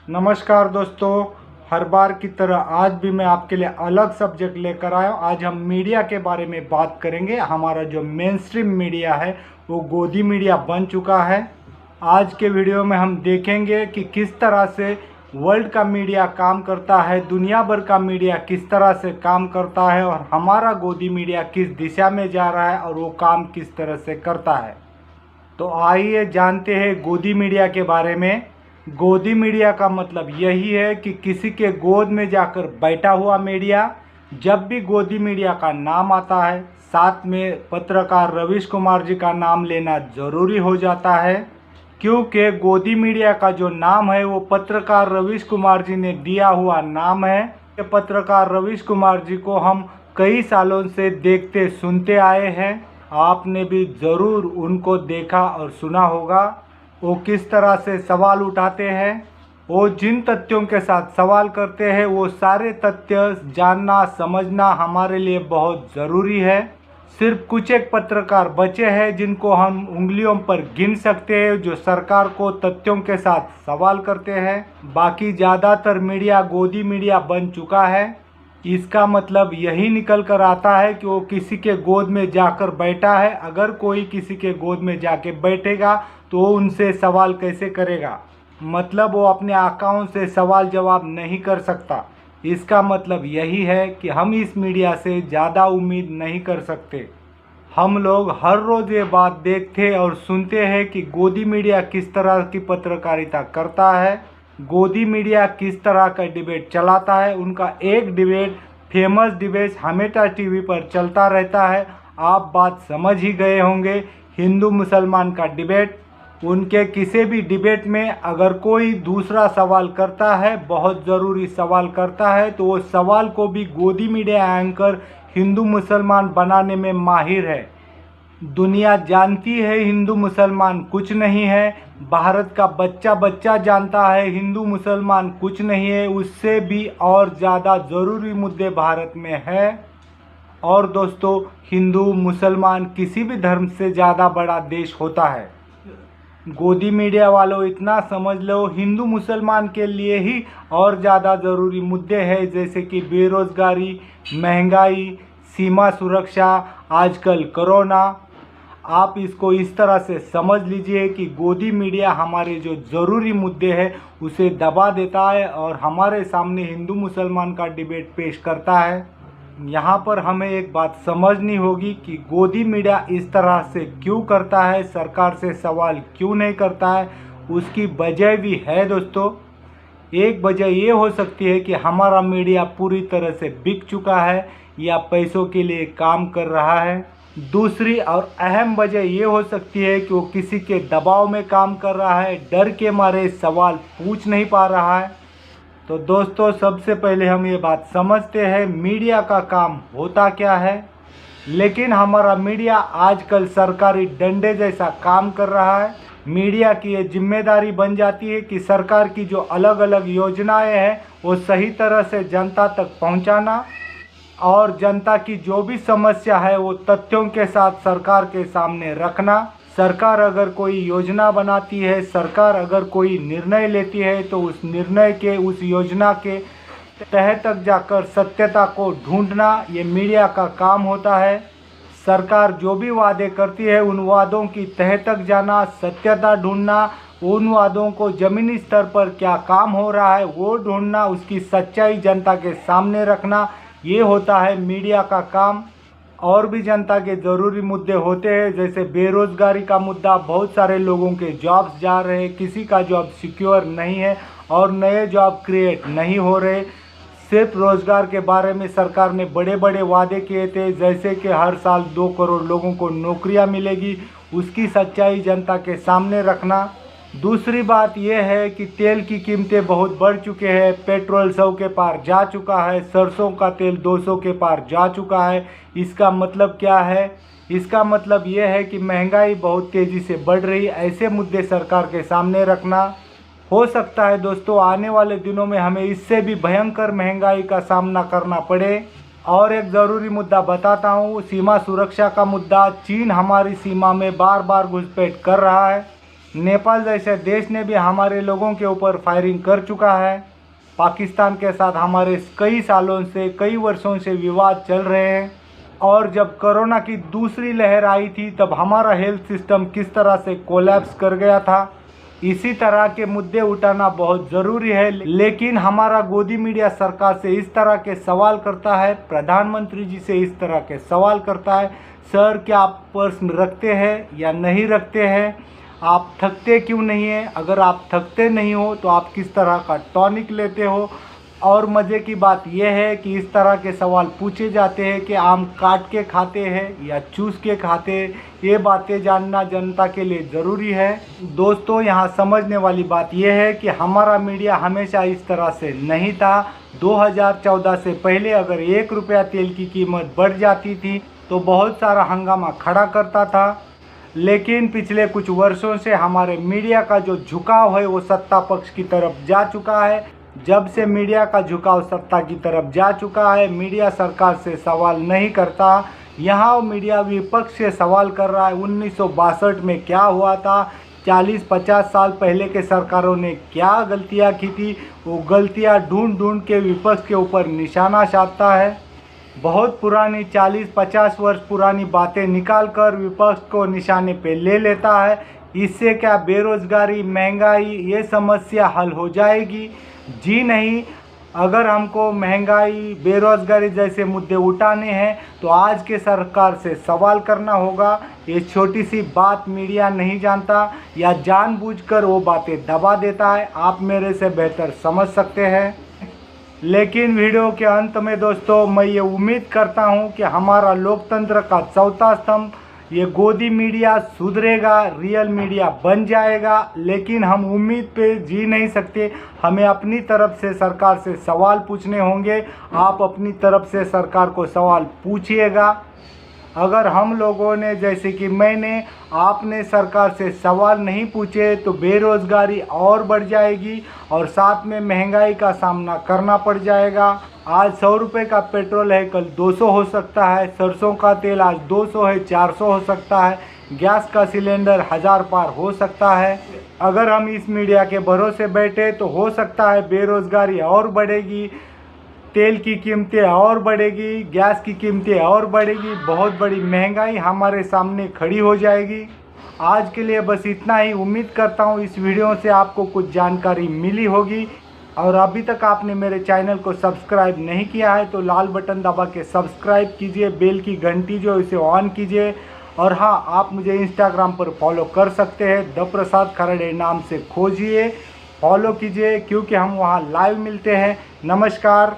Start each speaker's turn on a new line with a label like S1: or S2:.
S1: नमस्कार दोस्तों, हर बार की तरह आज भी मैं आपके लिए अलग सब्जेक्ट लेकर आया हूँ। आज हम मीडिया के बारे में बात करेंगे। हमारा जो मेन स्ट्रीम मीडिया है वो गोदी मीडिया बन चुका है। आज के वीडियो में हम देखेंगे कि किस तरह से वर्ल्ड का मीडिया काम करता है, दुनिया भर का मीडिया किस तरह से काम करता है और हमारा गोदी मीडिया किस दिशा में जा रहा है और वो काम किस तरह से करता है। तो आइए जानते हैं गोदी मीडिया के बारे में। गोदी मीडिया का मतलब यही है कि किसी के गोद में जाकर बैठा हुआ मीडिया। जब भी गोदी मीडिया का नाम आता है, साथ में पत्रकार रवीश कुमार जी का नाम लेना ज़रूरी हो जाता है, क्योंकि गोदी मीडिया का जो नाम है वो पत्रकार रवीश कुमार जी ने दिया हुआ नाम है। पत्रकार रवीश कुमार जी को हम कई सालों से देखते सुनते आए हैं। आपने भी ज़रूर उनको देखा और सुना होगा। वो किस तरह से सवाल उठाते हैं, वो जिन तथ्यों के साथ सवाल करते हैं वो सारे तथ्य जानना समझना हमारे लिए बहुत ज़रूरी है। सिर्फ कुछ एक पत्रकार बचे हैं जिनको हम उंगलियों पर गिन सकते हैं, जो सरकार को तथ्यों के साथ सवाल करते हैं। बाकी ज़्यादातर मीडिया गोदी मीडिया बन चुका है। इसका मतलब यही निकल कर आता है कि वो किसी के गोद में जाकर बैठा है। अगर कोई किसी के गोद में जाके बैठेगा तो वो उनसे सवाल कैसे करेगा? मतलब वो अपने आकाओं से सवाल जवाब नहीं कर सकता। इसका मतलब यही है कि हम इस मीडिया से ज़्यादा उम्मीद नहीं कर सकते। हम लोग हर रोज़ ये बात देखते और सुनते हैं कि गोदी मीडिया किस तरह की पत्रकारिता करता है, गोदी मीडिया किस तरह का डिबेट चलाता है। उनका एक डिबेट, फेमस डिबेट हमेशा टीवी पर चलता रहता है। आप बात समझ ही गए होंगे, हिंदू मुसलमान का डिबेट। उनके किसी भी डिबेट में अगर कोई दूसरा सवाल करता है, बहुत ज़रूरी सवाल करता है, तो वो सवाल को भी गोदी मीडिया एंकर हिंदू मुसलमान बनाने में माहिर है। दुनिया जानती है हिंदू मुसलमान कुछ नहीं है। भारत का बच्चा बच्चा जानता है हिंदू मुसलमान कुछ नहीं है। उससे भी और ज़्यादा ज़रूरी मुद्दे भारत में है। और दोस्तों, हिंदू मुसलमान किसी भी धर्म से ज़्यादा बड़ा देश होता है। गोदी मीडिया वालों, इतना समझ लो, हिंदू मुसलमान के लिए ही और ज़्यादा ज़रूरी मुद्दे हैं, जैसे कि बेरोज़गारी, महंगाई, सीमा सुरक्षा, आजकल कोरोना। आप इसको इस तरह से समझ लीजिए कि गोदी मीडिया हमारे जो ज़रूरी मुद्दे हैं उसे दबा देता है और हमारे सामने हिंदू मुसलमान का डिबेट पेश करता है। यहाँ पर हमें एक बात समझनी होगी कि गोदी मीडिया इस तरह से क्यों करता है, सरकार से सवाल क्यों नहीं करता है। उसकी वजह भी है दोस्तों। एक वजह ये हो सकती है कि हमारा मीडिया पूरी तरह से बिक चुका है या पैसों के लिए काम कर रहा है। दूसरी और अहम वजह ये हो सकती है कि वो किसी के दबाव में काम कर रहा है, डर के मारे सवाल पूछ नहीं पा रहा है। तो दोस्तों, सबसे पहले हम ये बात समझते हैं मीडिया का काम होता क्या है। लेकिन हमारा मीडिया आजकल सरकारी डंडे जैसा काम कर रहा है। मीडिया की ये जिम्मेदारी बन जाती है कि सरकार की जो अलग अलग योजनाएं हैं वो सही तरह से जनता तक पहुंचाना, और जनता की जो भी समस्या है वो तथ्यों के साथ सरकार के सामने रखना। सरकार अगर कोई योजना बनाती है, सरकार अगर कोई निर्णय लेती है, तो उस निर्णय के, उस योजना के तह तक जाकर सत्यता को ढूंढना ये मीडिया का काम होता है। सरकार जो भी वादे करती है उन वादों की तह तक जाना, सत्यता ढूंढना, उन वादों को ज़मीनी स्तर पर क्या काम हो रहा है वो ढूंढना, उसकी सच्चाई जनता के सामने रखना, ये होता है मीडिया का काम। और भी जनता के ज़रूरी मुद्दे होते हैं, जैसे बेरोज़गारी का मुद्दा। बहुत सारे लोगों के जॉब्स जा रहे हैं, किसी का जॉब सिक्योर नहीं है और नए जॉब क्रिएट नहीं हो रहे। सिर्फ रोज़गार के बारे में सरकार ने बड़े बड़े वादे किए थे, जैसे कि हर साल 2 करोड़ लोगों को नौकरियां मिलेगी, उसकी सच्चाई जनता के सामने रखना। दूसरी बात यह है कि तेल की कीमतें बहुत बढ़ चुके हैं। पेट्रोल 100 के पार जा चुका है, सरसों का तेल 200 के पार जा चुका है। इसका मतलब क्या है? इसका मतलब यह है कि महंगाई बहुत तेज़ी से बढ़ रही है। ऐसे मुद्दे सरकार के सामने रखना। हो सकता है दोस्तों आने वाले दिनों में हमें इससे भी भयंकर महंगाई का सामना करना पड़े। और एक ज़रूरी मुद्दा बताता हूँ, सीमा सुरक्षा का मुद्दा। चीन हमारी सीमा में बार बार घुसपैठ कर रहा है। नेपाल जैसे देश ने भी हमारे लोगों के ऊपर फायरिंग कर चुका है। पाकिस्तान के साथ हमारे कई सालों से, कई वर्षों से विवाद चल रहे हैं। और जब कोरोना की दूसरी लहर आई थी तब हमारा हेल्थ सिस्टम किस तरह से कोलैप्स कर गया था। इसी तरह के मुद्दे उठाना बहुत ज़रूरी है, लेकिन हमारा गोदी मीडिया सरकार से इस तरह के सवाल करता है, प्रधानमंत्री जी से इस तरह के सवाल करता है, सर क्या आप पर्स रखते हैं या नहीं रखते हैं, आप थकते क्यों नहीं हैं, अगर आप थकते नहीं हो तो आप किस तरह का टॉनिक लेते हो। और मज़े की बात यह है कि इस तरह के सवाल पूछे जाते हैं कि आम काट के खाते हैं या चूस के खाते हैं। ये बातें जानना जनता के लिए ज़रूरी है। दोस्तों, यहाँ समझने वाली बात यह है कि हमारा मीडिया हमेशा इस तरह से नहीं था। 2014 से पहले अगर 1 रुपया तेल की कीमत बढ़ जाती थी तो बहुत सारा हंगामा खड़ा करता था, लेकिन पिछले कुछ वर्षों से हमारे मीडिया का जो झुकाव है वो सत्ता पक्ष की तरफ जा चुका है। जब से मीडिया का झुकाव सत्ता की तरफ जा चुका है, मीडिया सरकार से सवाल नहीं करता। यहाँ मीडिया विपक्ष से सवाल कर रहा है 1962 में क्या हुआ था, 40-50 साल पहले के सरकारों ने क्या गलतियाँ की थी, वो गलतियाँ ढूंढ ढूंढ के विपक्ष के ऊपर निशाना साधता है। बहुत पुरानी 40-50 वर्ष पुरानी बातें निकाल कर विपक्ष को निशाने पे ले लेता है। इससे क्या बेरोजगारी, महंगाई, ये समस्या हल हो जाएगी? जी नहीं। अगर हमको महंगाई, बेरोजगारी जैसे मुद्दे उठाने हैं तो आज के सरकार से सवाल करना होगा। ये छोटी सी बात मीडिया नहीं जानता या जानबूझकर वो बातें दबा देता है, आप मेरे से बेहतर समझ सकते हैं। लेकिन वीडियो के अंत में दोस्तों मैं ये उम्मीद करता हूँ कि हमारा लोकतंत्र का चौथा स्तंभ ये गोदी मीडिया सुधरेगा, रियल मीडिया बन जाएगा। लेकिन हम उम्मीद पे जी नहीं सकते, हमें अपनी तरफ से सरकार से सवाल पूछने होंगे। आप अपनी तरफ से सरकार को सवाल पूछिएगा। अगर हम लोगों ने, जैसे कि मैंने, आपने सरकार से सवाल नहीं पूछे तो बेरोज़गारी और बढ़ जाएगी और साथ में महंगाई का सामना करना पड़ जाएगा। आज 100 रुपये का पेट्रोल है, कल 200 हो सकता है। सरसों का तेल आज 200 है, 400 हो सकता है। गैस का सिलेंडर 1000 पार हो सकता है। अगर हम इस मीडिया के भरोसे बैठे तो हो सकता है बेरोज़गारी और बढ़ेगी, तेल की कीमतें और बढ़ेगी, गैस की कीमतें और बढ़ेगी, बहुत बड़ी महंगाई हमारे सामने खड़ी हो जाएगी। आज के लिए बस इतना ही। उम्मीद करता हूँ इस वीडियो से आपको कुछ जानकारी मिली होगी। और अभी तक आपने मेरे चैनल को सब्सक्राइब नहीं किया है तो लाल बटन दबा के सब्सक्राइब कीजिए, बेल की घंटी जो इसे ऑन कीजिए। और हाँ, आप मुझे इंस्टाग्राम पर फॉलो कर सकते हैं, द प्रसाद खरड़े नाम से खोजिए, फॉलो कीजिए, क्योंकि हम वहाँ लाइव मिलते हैं। नमस्कार।